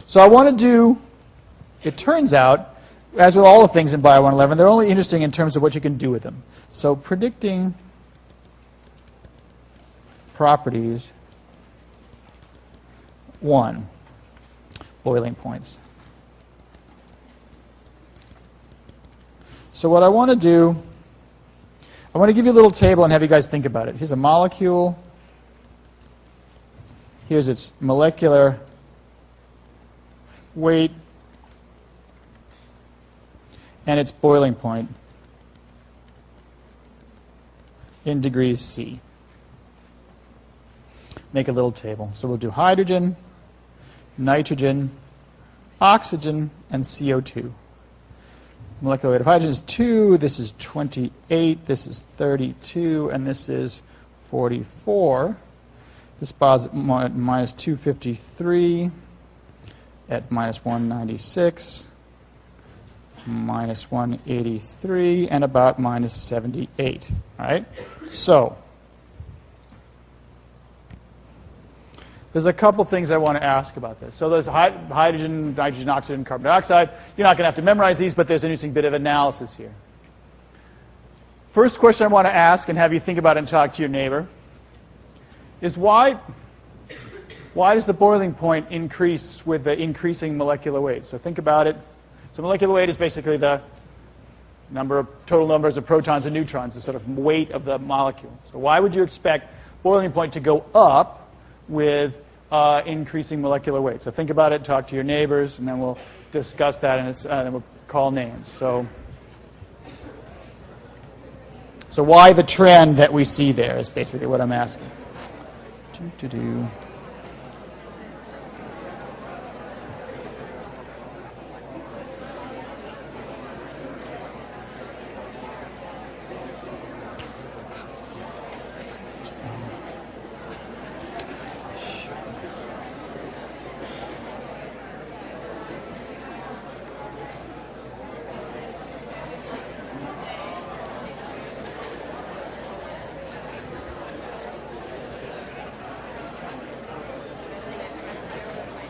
So I want to do, it turns out, as with all the things in Bio 111, they're only interesting in terms of what you can do with them. So predicting properties 1, boiling points. So what I want to do, I want to give you a little table and have you guys think about it. Here's a molecule. Here's its molecular weight and its boiling point in degrees C. Make a little table. So we'll do hydrogen, nitrogen, oxygen, and CO2. Molecular weight of hydrogen is 2, this is 28, this is 32, and this is 44. This is minus 253 at minus 196, minus 183, and about minus 78. All right? So there's a couple things I want to ask about this. So there's hydrogen, nitrogen, oxygen, carbon dioxide. You're not going to have to memorize these, but there's an interesting bit of analysis here. First question I want to ask and have you think about and talk to your neighbor is why does the boiling point increase with the increasing molecular weight? So think about it. So molecular weight is basically the total numbers of protons and neutrons, the sort of weight of the molecule. So why would you expect boiling point to go up with increasing molecular weight? So think about it, talk to your neighbors, and then we'll discuss that, and then we'll call names. So why the trend that we see there is basically what I'm asking.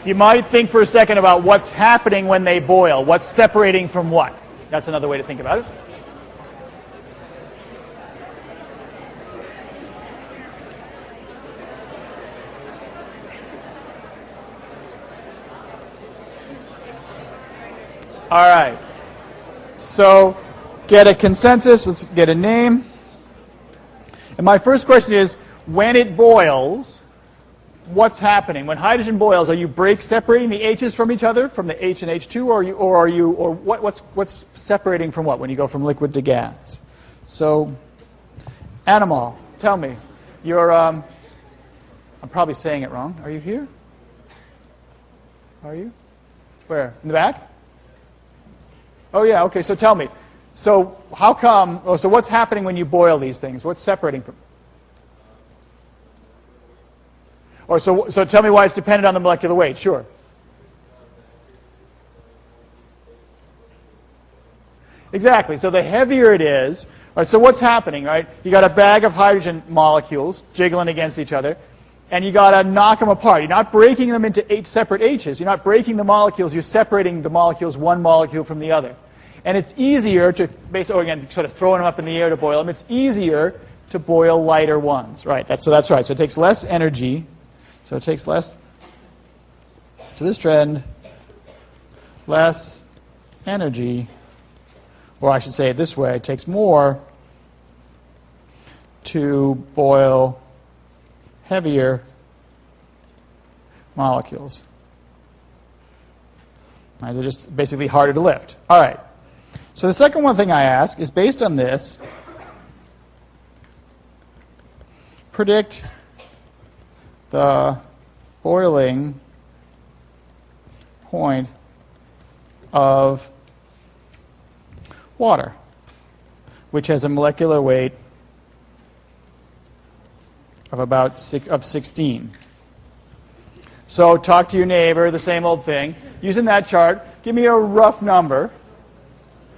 You might think for a second about what's happening when they boil. What's separating from what? That's another way to think about it. All right. So get a consensus. Let's get a name. And my first question is, when it boils, what's happening? When hydrogen boils, are you separating the H's from each other, from the H and H2, or what's separating from what when you go from liquid to gas? So, Animal, tell me. You're, I'm probably saying it wrong. Are you here? Are you? Where? In the back? Oh yeah. Okay. So tell me. So how come? Oh, so what's happening when you boil these things? What's separating from? Or so tell me why it's dependent on the molecular weight. Sure. Exactly. So the heavier it is, right, so what's happening, right? You got a bag of hydrogen molecules jiggling against each other, and you got to knock them apart. You're not breaking them into 8 separate H's. You're not breaking the molecules. You're separating the molecules one molecule from the other. And it's easier to, basically, again, sort of throwing them up in the air to boil them. It's easier to boil lighter ones, right? So that's right. So it takes less energy. So it takes less, to this trend, less energy, or I should say it this way, it takes more to boil heavier molecules. Right, they're just basically harder to lift. All right. So the second one thing I ask is, based on this, predict the boiling point of water, which has a molecular weight of about 16. So talk to your neighbor, the same old thing. Using that chart, give me a rough number